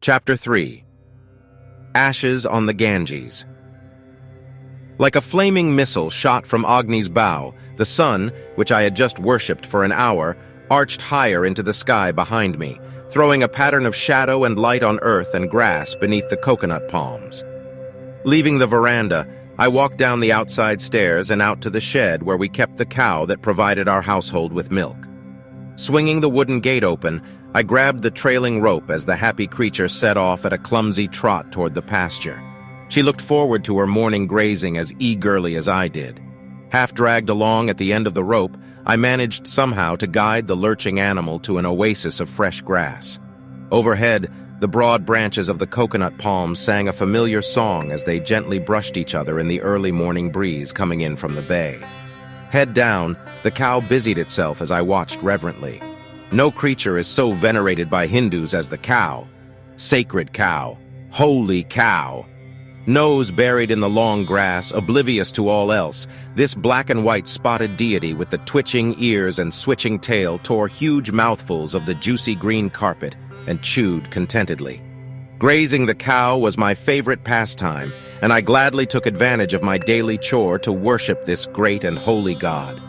Chapter 3. Ashes on the Ganges. Like a flaming missile shot from Agni's bow, the sun, which I had just worshipped for an hour, arched higher into the sky behind me, throwing a pattern of shadow and light on earth and grass beneath the coconut palms. Leaving the veranda, I walked down the outside stairs and out to the shed where we kept the cow that provided our household with milk. Swinging the wooden gate open, I grabbed the trailing rope as the happy creature set off at a clumsy trot toward the pasture. She looked forward to her morning grazing as eagerly as I did. Half dragged along at the end of the rope, I managed somehow to guide the lurching animal to an oasis of fresh grass. Overhead, the broad branches of the coconut palms sang a familiar song as they gently brushed each other in the early morning breeze coming in from the bay. Head down, the cow busied itself as I watched reverently. No creature is so venerated by Hindus as the cow. Sacred cow. Holy cow. Nose buried in the long grass, oblivious to all else, this black and white spotted deity with the twitching ears and switching tail tore huge mouthfuls of the juicy green carpet and chewed contentedly. Grazing the cow was my favorite pastime, and I gladly took advantage of my daily chore to worship this great and holy god.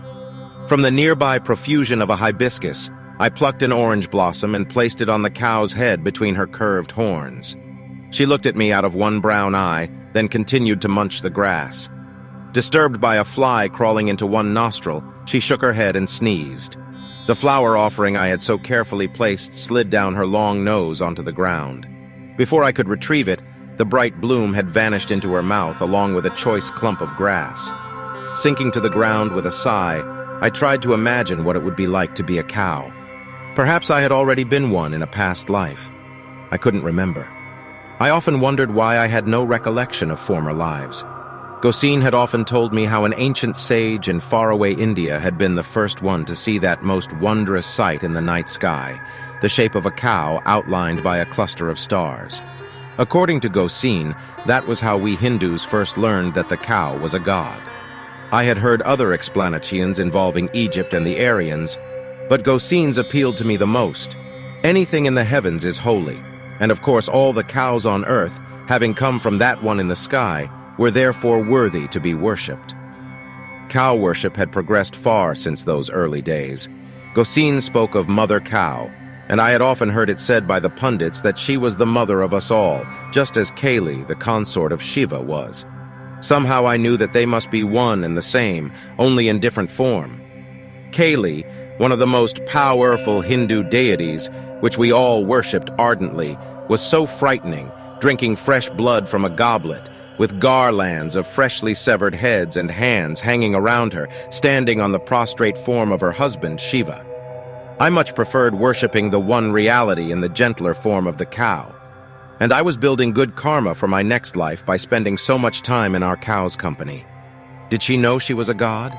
From the nearby profusion of a hibiscus, I plucked an orange blossom and placed it on the cow's head between her curved horns. She looked at me out of one brown eye, then continued to munch the grass. Disturbed by a fly crawling into one nostril, she shook her head and sneezed. The flower offering I had so carefully placed slid down her long nose onto the ground. Before I could retrieve it, the bright bloom had vanished into her mouth along with a choice clump of grass. Sinking to the ground with a sigh, I tried to imagine what it would be like to be a cow. Perhaps I had already been one in a past life. I couldn't remember. I often wondered why I had no recollection of former lives. Goseen had often told me how an ancient sage in faraway India had been the first one to see that most wondrous sight in the night sky, the shape of a cow outlined by a cluster of stars. According to Goseen, that was how we Hindus first learned that the cow was a god. I had heard other explanations involving Egypt and the Aryans, but Goseen's appealed to me the most. Anything in the heavens is holy, and of course all the cows on earth, having come from that one in the sky, were therefore worthy to be worshipped. Cow worship had progressed far since those early days. Goseen spoke of Mother Cow, and I had often heard it said by the pundits that she was the mother of us all, just as Kali, the consort of Shiva, was. Somehow I knew that they must be one and the same, only in different form. Kali, one of the most powerful Hindu deities, which we all worshipped ardently, was so frightening, drinking fresh blood from a goblet, with garlands of freshly severed heads and hands hanging around her, standing on the prostrate form of her husband, Shiva. I much preferred worshipping the one reality in the gentler form of the cow, and I was building good karma for my next life by spending so much time in our cow's company. Did she know she was a god?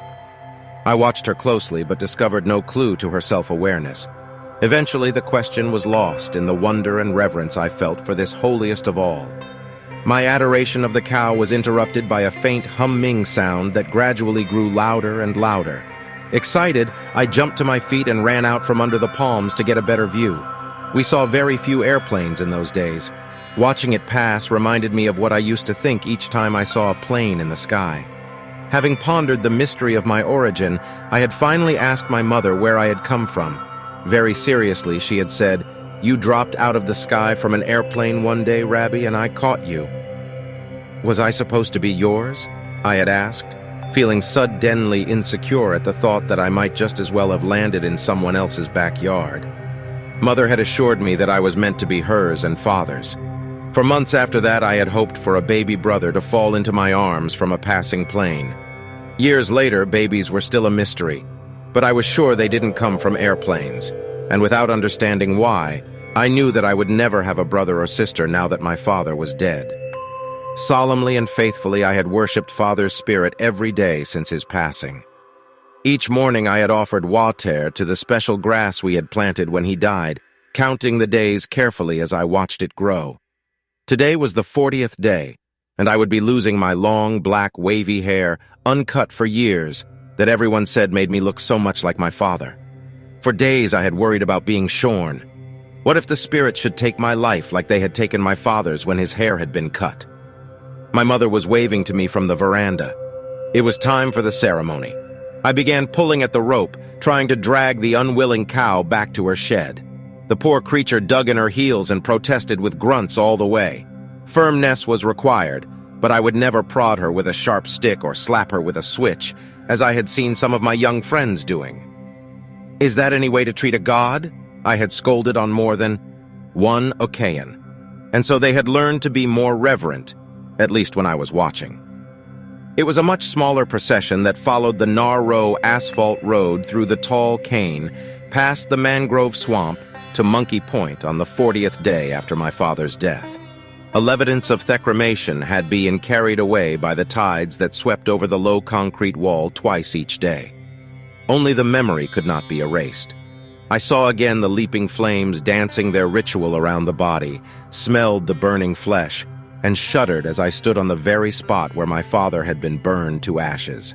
I watched her closely but discovered no clue to her self-awareness. Eventually the question was lost in the wonder and reverence I felt for this holiest of all. My adoration of the cow was interrupted by a faint humming sound that gradually grew louder and louder. Excited, I jumped to my feet and ran out from under the palms to get a better view. We saw very few airplanes in those days. Watching it pass reminded me of what I used to think each time I saw a plane in the sky. Having pondered the mystery of my origin, I had finally asked my mother where I had come from. Very seriously, she had said, "You dropped out of the sky from an airplane one day, Rabbi, and I caught you." Was I supposed to be yours? I had asked, feeling suddenly insecure at the thought that I might just as well have landed in someone else's backyard. Mother had assured me that I was meant to be hers and father's. For months after that, I had hoped for a baby brother to fall into my arms from a passing plane. Years later, babies were still a mystery, but I was sure they didn't come from airplanes, and without understanding why, I knew that I would never have a brother or sister now that my father was dead. Solemnly and faithfully, I had worshipped Father's spirit every day since his passing. Each morning I had offered water to the special grass we had planted when he died, counting the days carefully as I watched it grow. Today was the 40th day, and I would be losing my long, black, wavy hair, uncut for years, that everyone said made me look so much like my father. For days I had worried about being shorn. What if the spirits should take my life like they had taken my father's when his hair had been cut? My mother was waving to me from the veranda. It was time for the ceremony. I began pulling at the rope, trying to drag the unwilling cow back to her shed. The poor creature dug in her heels and protested with grunts all the way. Firmness was required, but I would never prod her with a sharp stick or slap her with a switch, as I had seen some of my young friends doing. Is that any way to treat a god? I had scolded on more than one occasion, and so they had learned to be more reverent, at least when I was watching. It was a much smaller procession that followed the Narrow asphalt road through the tall cane, past the mangrove swamp, to Monkey Point on the 40th day after my father's death. A levidance of thecramation had been carried away by the tides that swept over the low concrete wall twice each day. Only the memory could not be erased. I saw again the leaping flames dancing their ritual around the body, smelled the burning flesh, and shuddered as I stood on the very spot where my father had been burned to ashes.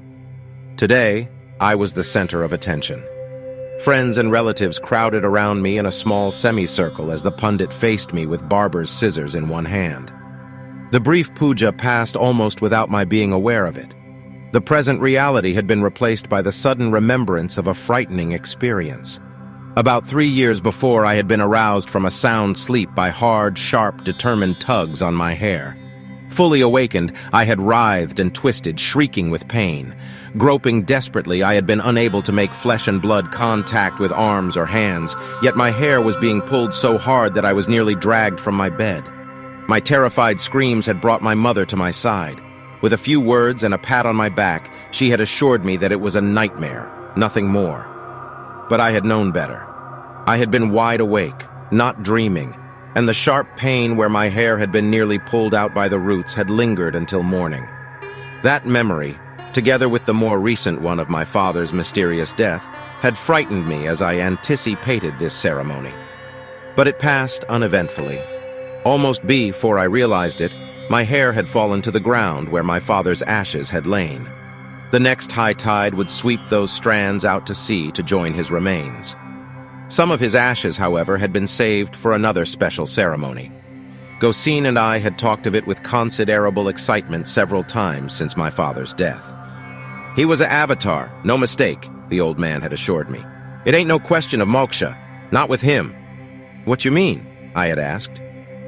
Today, I was the center of attention. Friends and relatives crowded around me in a small semicircle as the pundit faced me with barber's scissors in one hand. The brief puja passed almost without my being aware of it. The present reality had been replaced by the sudden remembrance of a frightening experience. About 3 years before, I had been aroused from a sound sleep by hard, sharp, determined tugs on my hair. Fully awakened, I had writhed and twisted, shrieking with pain. Groping desperately, I had been unable to make flesh and blood contact with arms or hands, yet my hair was being pulled so hard that I was nearly dragged from my bed. My terrified screams had brought my mother to my side. With a few words and a pat on my back, she had assured me that it was a nightmare, nothing more. But I had known better. I had been wide awake, not dreaming, and the sharp pain where my hair had been nearly pulled out by the roots had lingered until morning. That memory, together with the more recent one of my father's mysterious death, had frightened me as I anticipated this ceremony. But it passed uneventfully. Almost before I realized it, my hair had fallen to the ground where my father's ashes had lain. The next high tide would sweep those strands out to sea to join his remains. Some of his ashes, however, had been saved for another special ceremony. Gosine and I had talked of it with considerable excitement several times since my father's death. He was an avatar, no mistake, the old man had assured me. It ain't no question of moksha, not with him. What you mean? I had asked.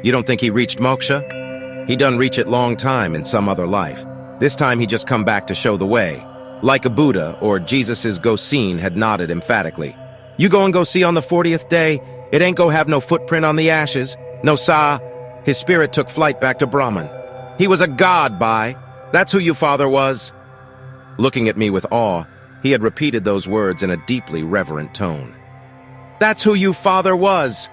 You don't think he reached moksha? He done reach it long time in some other life. This time he just come back to show the way. Like a Buddha or Jesus's Gosine had nodded emphatically. You go and go see on the 40th day, it ain't go have no footprint on the ashes. No sa. His spirit took flight back to Brahman. He was a god, Bai. That's who you father was. Looking at me with awe, he had repeated those words in a deeply reverent tone. That's who you father was.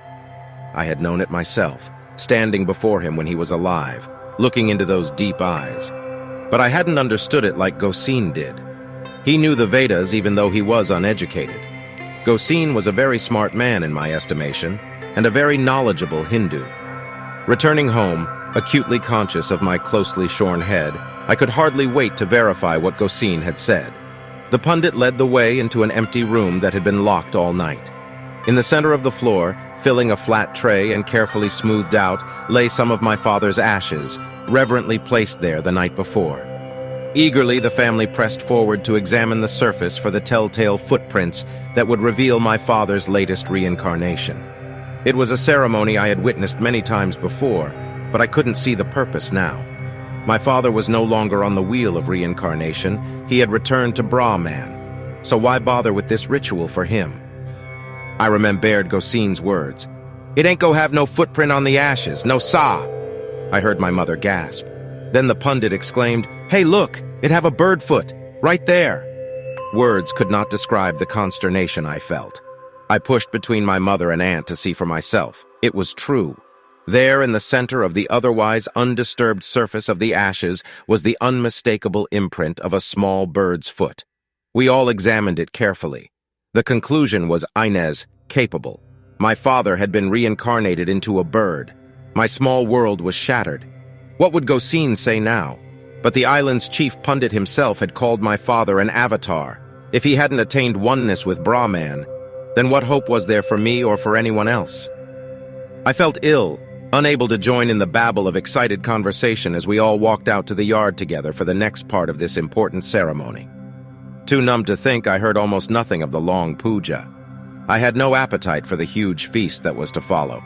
I had known it myself, standing before him when he was alive, looking into those deep eyes. But I hadn't understood it like Gosine did. He knew the Vedas even though he was uneducated. Gosine was a very smart man in my estimation, and a very knowledgeable Hindu. Returning home, acutely conscious of my closely shorn head, I could hardly wait to verify what Gosine had said. The pundit led the way into an empty room that had been locked all night. In the center of the floor, filling a flat tray and carefully smoothed out, lay some of my father's ashes, reverently placed there the night before. Eagerly, the family pressed forward to examine the surface for the telltale footprints that would reveal my father's latest reincarnation. It was a ceremony I had witnessed many times before, but I couldn't see the purpose now. My father was no longer on the wheel of reincarnation. He had returned to Brahman. So why bother with this ritual for him? I remembered Gosine's words. It ain't go have no footprint on the ashes, no sa. I heard my mother gasp. Then the pundit exclaimed, Hey, look, it have a bird foot, right there. Words could not describe the consternation I felt. I pushed between my mother and aunt to see for myself. It was true. There in the center of the otherwise undisturbed surface of the ashes was the unmistakable imprint of a small bird's foot. We all examined it carefully. The conclusion was Inez, capable. My father had been reincarnated into a bird. My small world was shattered. What would Gosine say now? But the island's chief pundit himself had called my father an avatar. If he hadn't attained oneness with Brahman, then what hope was there for me or for anyone else? I felt ill, unable to join in the babble of excited conversation as we all walked out to the yard together for the next part of this important ceremony. Too numb to think, I heard almost nothing of the long puja. I had no appetite for the huge feast that was to follow.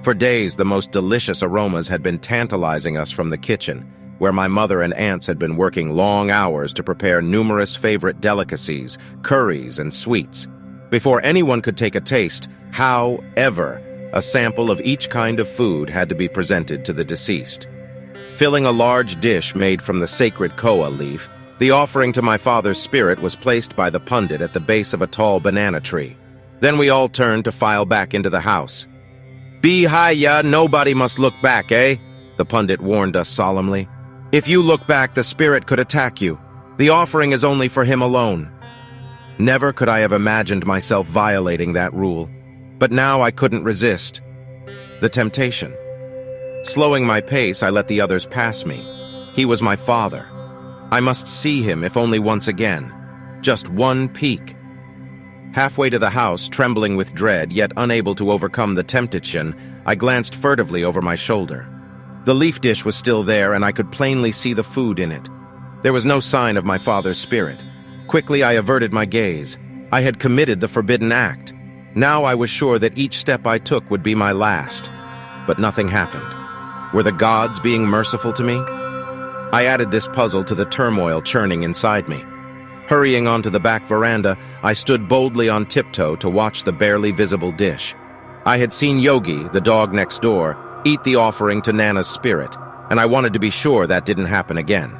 For days, the most delicious aromas had been tantalizing us from the kitchen, where my mother and aunts had been working long hours to prepare numerous favorite delicacies, curries, and sweets. Before anyone could take a taste, however, a sample of each kind of food had to be presented to the deceased. Filling a large dish made from the sacred koa leaf, the offering to my father's spirit was placed by the pundit at the base of a tall banana tree. Then we all turned to file back into the house. "Bihaya, nobody must look back, eh?" the pundit warned us solemnly. "If you look back, the spirit could attack you. The offering is only for him alone." Never could I have imagined myself violating that rule, but now I couldn't resist the temptation. Slowing my pace, I let the others pass me. He was my father. I must see him, if only once again. Just one peek. Halfway to the house, trembling with dread, yet unable to overcome the temptation, I glanced furtively over my shoulder. The leaf dish was still there, and I could plainly see the food in it. There was no sign of my father's spirit. Quickly, I averted my gaze. I had committed the forbidden act. Now I was sure that each step I took would be my last. But nothing happened. Were the gods being merciful to me? I added this puzzle to the turmoil churning inside me. Hurrying onto the back veranda, I stood boldly on tiptoe to watch the barely visible dish. I had seen Yogi, the dog next door, eat the offering to Nana's spirit, and I wanted to be sure that didn't happen again.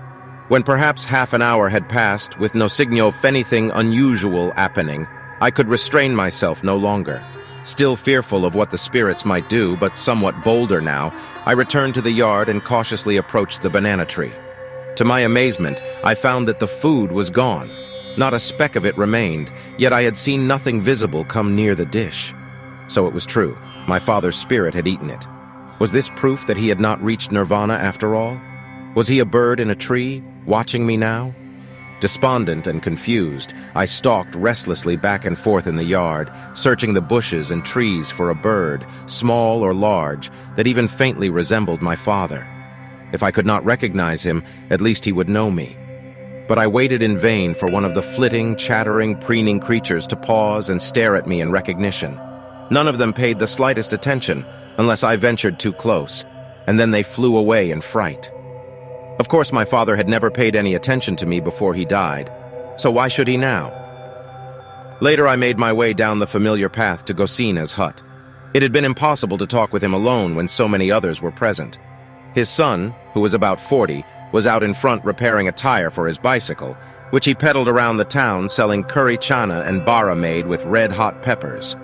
When perhaps half an hour had passed with no signal of anything unusual happening, I could restrain myself no longer. Still fearful of what the spirits might do, but somewhat bolder now, I returned to the yard and cautiously approached the banana tree. To my amazement, I found that the food was gone. Not a speck of it remained, yet I had seen nothing visible come near the dish. So it was true. My father's spirit had eaten it. Was this proof that he had not reached nirvana after all? Was he a bird in a tree, watching me now? Despondent and confused, I stalked restlessly back and forth in the yard, searching the bushes and trees for a bird, small or large, that even faintly resembled my father. If I could not recognize him, at least he would know me. But I waited in vain for one of the flitting, chattering, preening creatures to pause and stare at me in recognition. None of them paid the slightest attention, unless I ventured too close, and then they flew away in fright. Of course, my father had never paid any attention to me before he died, so why should he now? Later, I made my way down the familiar path to Gosina's hut. It had been impossible to talk with him alone when so many others were present. His son, who was about 40, was out in front repairing a tire for his bicycle, which he pedaled around the town selling curry chana and bara made with red-hot peppers.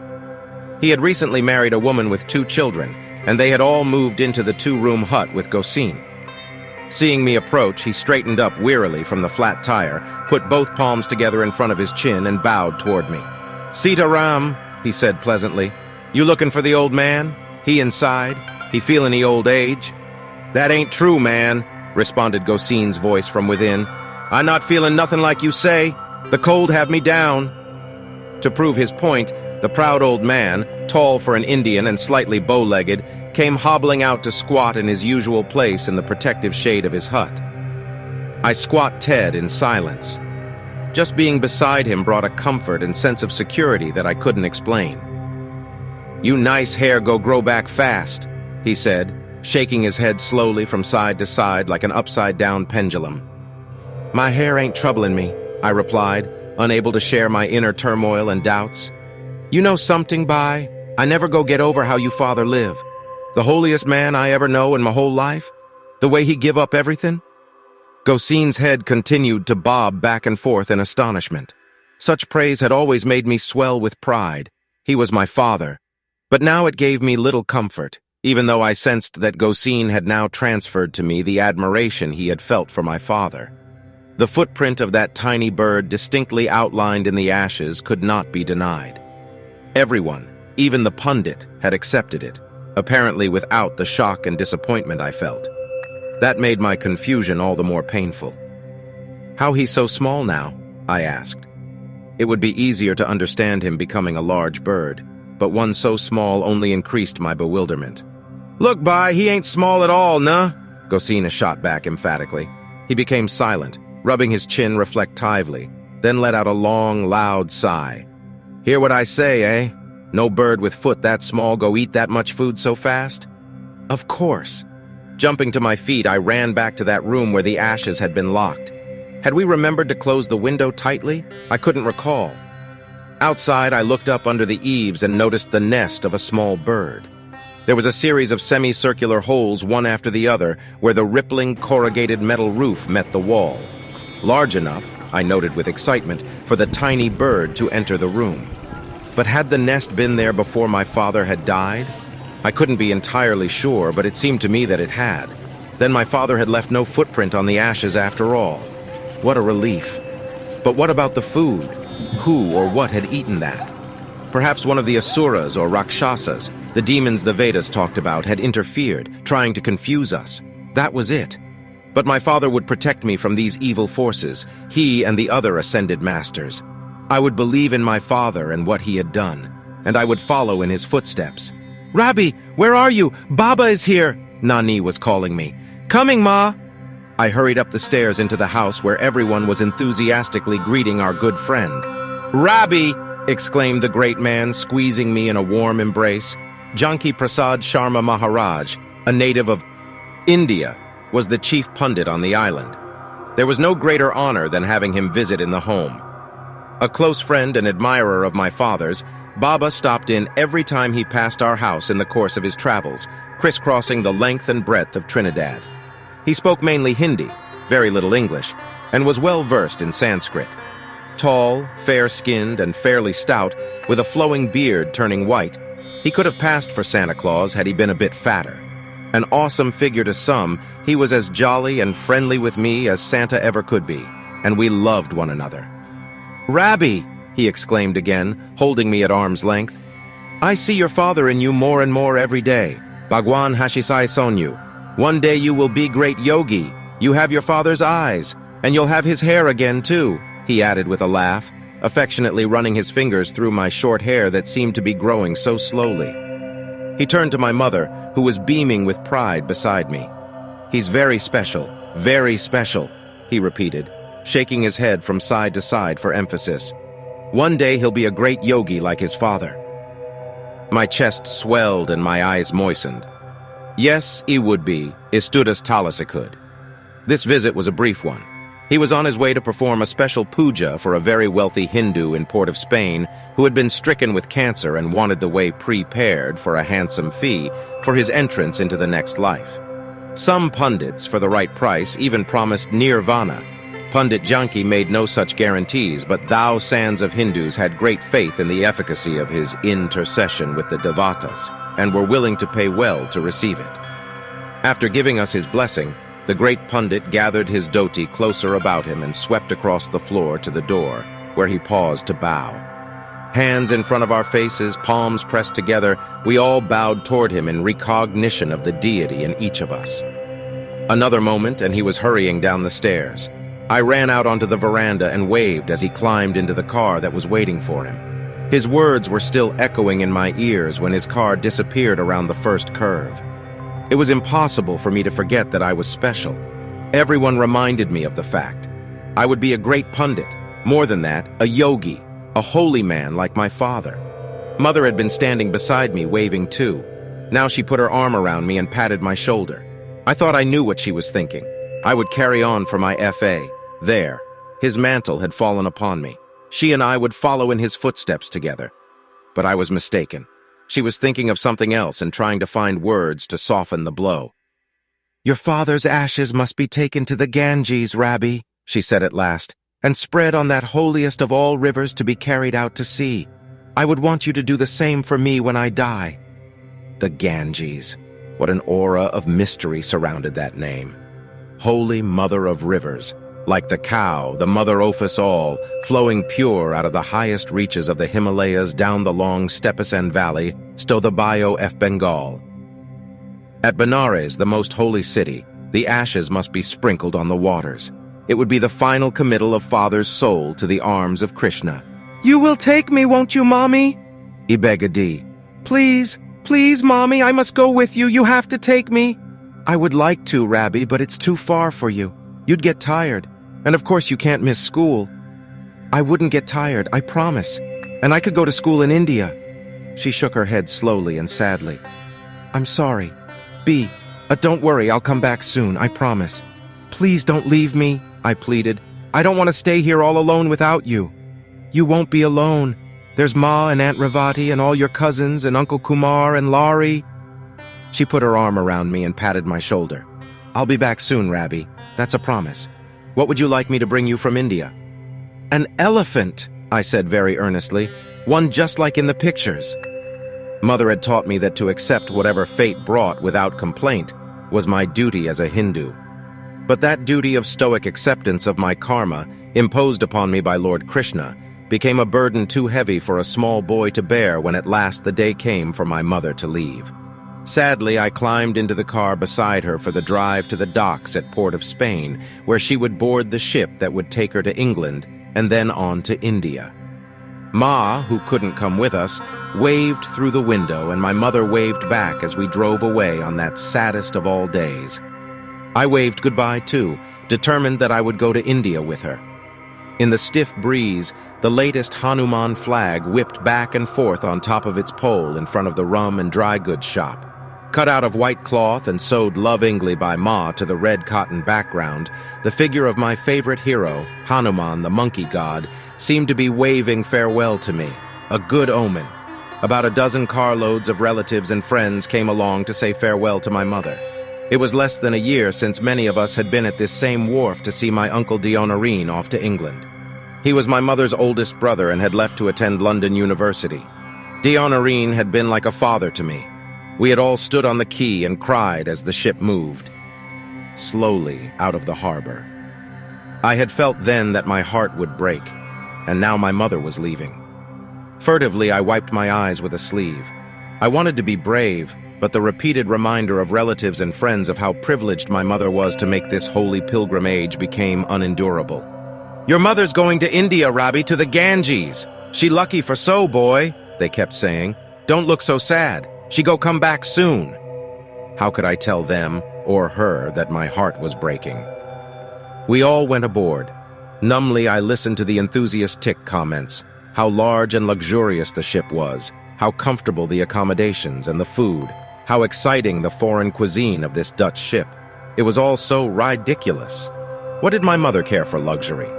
He had recently married a woman with 2 children, and they had all moved into the 2-room hut with Gosin. Seeing me approach, he straightened up wearily from the flat tire, put both palms together in front of his chin, and bowed toward me. "Sita Ram," he said pleasantly. "You looking for the old man? He inside? He feel any old age?" "That ain't true, man," responded Gosin's voice from within. "I'm not feeling nothing like you say. The cold have me down." To prove his point, the proud old man, tall for an Indian and slightly bow-legged, came hobbling out to squat in his usual place in the protective shade of his hut. I squat Ted in silence. Just being beside him brought a comfort and sense of security that I couldn't explain. "You nice hair go grow back fast," he said, shaking his head slowly from side to side like an upside-down pendulum. "My hair ain't troubling me," I replied, unable to share my inner turmoil and doubts. "You know something, Bai? I never go get over how you father live. The holiest man I ever know in my whole life? The way he give up everything?" Gosin's head continued to bob back and forth in astonishment. Such praise had always made me swell with pride. He was my father. But now it gave me little comfort, even though I sensed that Gosin had now transferred to me the admiration he had felt for my father. The footprint of that tiny bird distinctly outlined in the ashes could not be denied. Everyone, even the pundit, had accepted it, apparently without the shock and disappointment I felt. That made my confusion all the more painful. "How he's so small now?" I asked. It would be easier to understand him becoming a large bird. but one so small only increased my bewilderment. "Look, Bai, he ain't small at all, nah?" Gosina shot back emphatically. He became silent, rubbing his chin reflectively, then let out a long, loud sigh. "Hear what I say, eh? No bird with foot that small go eat that much food so fast?" Of course. Jumping to my feet, I ran back to that room where the ashes had been locked. Had we remembered to close the window tightly? I couldn't recall. Outside, I looked up under the eaves and noticed the nest of a small bird. There was a series of semicircular holes, one after the other, where the rippling, corrugated metal roof met the wall. Large enough, I noted with excitement, for the tiny bird to enter the room. But had the nest been there before my father had died? I couldn't be entirely sure, but it seemed to me that it had. Then my father had left no footprint on the ashes after all. What a relief. But what about the food? Who or what had eaten that? Perhaps one of the Asuras or Rakshasas, the demons the Vedas talked about, had interfered, trying to confuse us. That was it. But my father would protect me from these evil forces, he and the other ascended masters. I would believe in my father and what he had done, and I would follow in his footsteps. "Rabbi, where are you? Baba is here!" Nani was calling me. "Coming, Ma!" I hurried up the stairs into the house where everyone was enthusiastically greeting our good friend. "Rabbi!" exclaimed the great man, squeezing me in a warm embrace. Janki Prasad Sharma Maharaj, a native of India, was the chief pundit on the island. There was no greater honor than having him visit in the home. A close friend and admirer of my father's, Baba stopped in every time he passed our house in the course of his travels, crisscrossing the length and breadth of Trinidad. He spoke mainly Hindi, very little English, and was well versed in Sanskrit. Tall, fair-skinned, and fairly stout, with a flowing beard turning white, he could have passed for Santa Claus had he been a bit fatter. An awesome figure to some, he was as jolly and friendly with me as Santa ever could be, and we loved one another. "Rabbi!" he exclaimed again, holding me at arm's length. "I see your father in you more and more every day. Bhagwan Hashisai Sonyu. One day you will be great yogi. You have your father's eyes, and you'll have his hair again too," he added with a laugh, affectionately running his fingers through my short hair that seemed to be growing so slowly. He turned to my mother, who was beaming with pride beside me. "He's very special, he repeated, shaking his head from side to side for emphasis. "One day he'll be a great yogi like his father." My chest swelled and my eyes moistened. Yes, he would be, Istudas Talasikud. This visit was a brief one. He was on his way to perform a special puja for a very wealthy Hindu in Port of Spain who had been stricken with cancer and wanted the way prepared for a handsome fee for his entrance into the next life. Some pundits, for the right price, even promised nirvana. Pundit Janki made no such guarantees, but thousands of Hindus had great faith in the efficacy of his intercession with the Devatas and were willing to pay well to receive it. After giving us his blessing, the great pundit gathered his dhoti closer about him and swept across the floor to the door, where he paused to bow. Hands in front of our faces, palms pressed together, we all bowed toward him in recognition of the deity in each of us. Another moment, and he was hurrying down the stairs. I ran out onto the veranda and waved as he climbed into the car that was waiting for him. His words were still echoing in my ears when his car disappeared around the first curve. It was impossible for me to forget that I was special. Everyone reminded me of the fact. I would be a great pundit, more than that, a yogi, a holy man like my father. Mother had been standing beside me waving too. Now she put her arm around me and patted my shoulder. I thought I knew what she was thinking. I would carry on for my FA. There, his mantle had fallen upon me. She and I would follow in his footsteps together. But I was mistaken. She was thinking of something else and trying to find words to soften the blow. "Your father's ashes must be taken to the Ganges, Rabbi," she said at last, "and spread on that holiest of all rivers to be carried out to sea. I would want you to do the same for me when I die." The Ganges. What an aura of mystery surrounded that name. Holy Mother of Rivers. Like the cow, the mother of us all, flowing pure out of the highest reaches of the Himalayas down the long Stepasan Valley, stood the Bayou of Bengal. At Benares, the most holy city, the ashes must be sprinkled on the waters. It would be the final committal of Father's soul to the arms of Krishna. "You will take me, won't you, Mommy?" Ibegadi, Please, please, Mommy, I must go with you. You have to take me. I would like to, Rabbi, but it's too far for you. You'd get tired. And of course you can't miss school. I wouldn't get tired, I promise. And I could go to school in India. She shook her head slowly and sadly. I'm sorry. Don't worry, I'll come back soon, I promise. Please don't leave me, I pleaded. I don't want to stay here all alone without you. You won't be alone. There's Ma and Aunt Ravati and all your cousins and Uncle Kumar and Laurie. She put her arm around me and patted my shoulder. I'll be back soon, Rabbi. That's a promise. What would you like me to bring you from India? An elephant, I said very earnestly. One just like in the pictures. Mother had taught me that to accept whatever fate brought without complaint was my duty as a Hindu. But that duty of stoic acceptance of my karma, imposed upon me by Lord Krishna, became a burden too heavy for a small boy to bear when at last the day came for my mother to leave. Sadly, I climbed into the car beside her for the drive to the docks at Port of Spain, where she would board the ship that would take her to England and then on to India. Ma, who couldn't come with us, waved through the window, and my mother waved back as we drove away on that saddest of all days. I waved goodbye, too, determined that I would go to India with her. In the stiff breeze, the latest Hanuman flag whipped back and forth on top of its pole in front of the rum and dry goods shop. Cut out of white cloth and sewed lovingly by Ma to the red cotton background, the figure of my favorite hero, Hanuman, the monkey god, seemed to be waving farewell to me, a good omen. About a dozen carloads of relatives and friends came along to say farewell to my mother. It was less than a year since many of us had been at this same wharf to see my uncle Dionorine off to England. He was my mother's oldest brother and had left to attend London University. Dionorine had been like a father to me. We had all stood on the quay and cried as the ship moved slowly out of the harbor. I had felt then that my heart would break, and now my mother was leaving. Furtively, I wiped my eyes with a sleeve. I wanted to be brave, but the repeated reminder of relatives and friends of how privileged my mother was to make this holy pilgrimage became unendurable. Your mother's going to India, Rabbi, to the Ganges. She lucky for so, boy, they kept saying. Don't look so sad. She go come back soon. How could I tell them, or her, that my heart was breaking? We all went aboard. Numbly, I listened to the enthusiastic comments, how large and luxurious the ship was, how comfortable the accommodations and the food, how exciting the foreign cuisine of this Dutch ship. It was all so ridiculous. What did my mother care for luxury?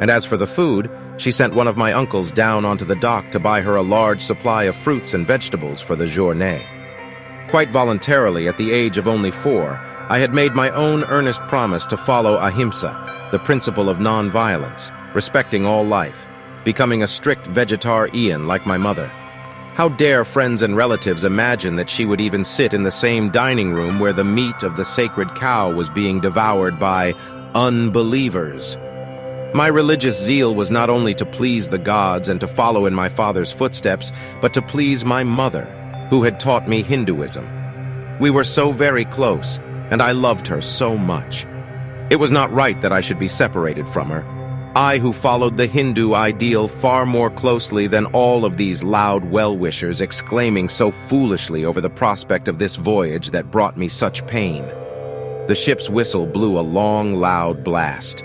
And as for the food, she sent one of my uncles down onto the dock to buy her a large supply of fruits and vegetables for the journée. Quite voluntarily, at the age of only 4, I had made my own earnest promise to follow ahimsa, the principle of non-violence, respecting all life, becoming a strict vegetarian like my mother. How dare friends and relatives imagine that she would even sit in the same dining room where the meat of the sacred cow was being devoured by unbelievers? My religious zeal was not only to please the gods and to follow in my father's footsteps, but to please my mother, who had taught me Hinduism. We were so very close, and I loved her so much. It was not right that I should be separated from her. I who followed the Hindu ideal far more closely than all of these loud well-wishers exclaiming so foolishly over the prospect of this voyage that brought me such pain. The ship's whistle blew a long, loud blast.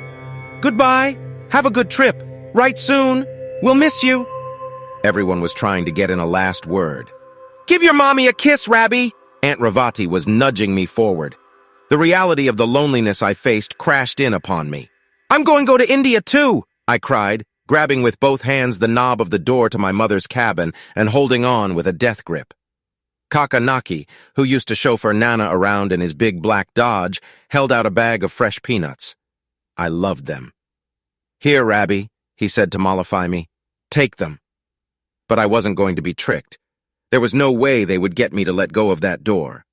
Goodbye! Have a good trip! Right soon! We'll miss you! Everyone was trying to get in a last word. Give your mommy a kiss, Rabbi! Aunt Ravati was nudging me forward. The reality of the loneliness I faced crashed in upon me. I'm going to go to India too, I cried, grabbing with both hands the knob of the door to my mother's cabin and holding on with a death grip. Kaka Naki, who used to chauffeur Nana around in his big black Dodge, held out a bag of fresh peanuts. I loved them. Here, Rabbi, he said to mollify me. Take them. But I wasn't going to be tricked. There was no way they would get me to let go of that door.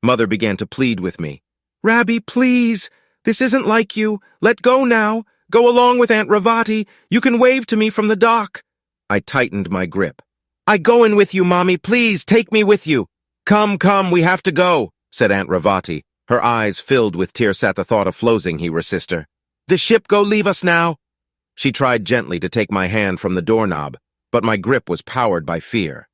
Mother began to plead with me. Rabbi, please. This isn't like you. Let go now. Go along with Aunt Ravati. You can wave to me from the dock. I tightened my grip. I go in with you, Mommy. Please, take me with you. Come, we have to go, said Aunt Ravati, her eyes filled with tears at the thought of floating her sister. The ship go leave us now. She tried gently to take my hand from the doorknob, but my grip was powered by fear.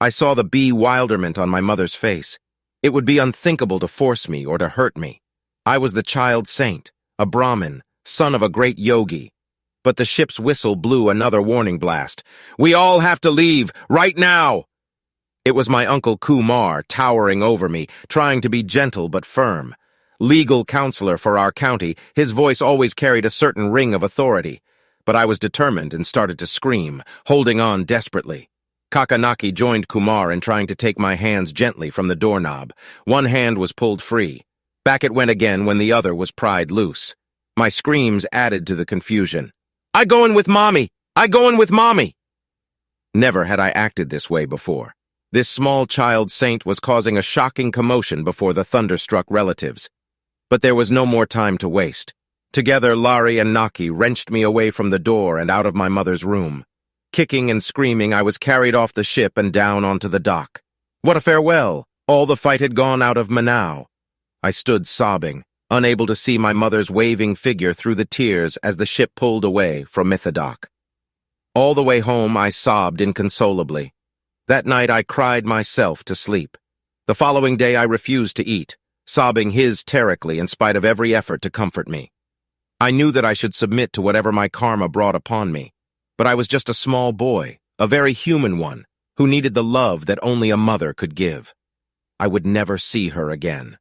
I saw the bewilderment on my mother's face. It would be unthinkable to force me or to hurt me. I was the child saint, a Brahmin, son of a great yogi. But the ship's whistle blew another warning blast. "We all have to leave, right now!" It was my Uncle Kumar towering over me, trying to be gentle but firm. Legal counselor for our county, his voice always carried a certain ring of authority. But I was determined and started to scream, holding on desperately. Kakanaki joined Kumar in trying to take my hands gently from the doorknob. One hand was pulled free. Back it went again when the other was pried loose. My screams added to the confusion. "I goin' with Mommy! I goin' with Mommy!" Never had I acted this way before. This small child saint was causing a shocking commotion before the thunderstruck relatives. But there was no more time to waste. Together, Lari and Naki wrenched me away from the door and out of my mother's room. Kicking and screaming, I was carried off the ship and down onto the dock. What a farewell! All the fight had gone out of Manau. I stood sobbing, unable to see my mother's waving figure through the tears as the ship pulled away from Mythodoc. All the way home, I sobbed inconsolably. That night, I cried myself to sleep. The following day, I refused to eat, sobbing hysterically in spite of every effort to comfort me. I knew that I should submit to whatever my karma brought upon me, but I was just a small boy, a very human one, who needed the love that only a mother could give. I would never see her again.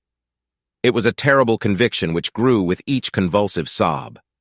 It was a terrible conviction which grew with each convulsive sob.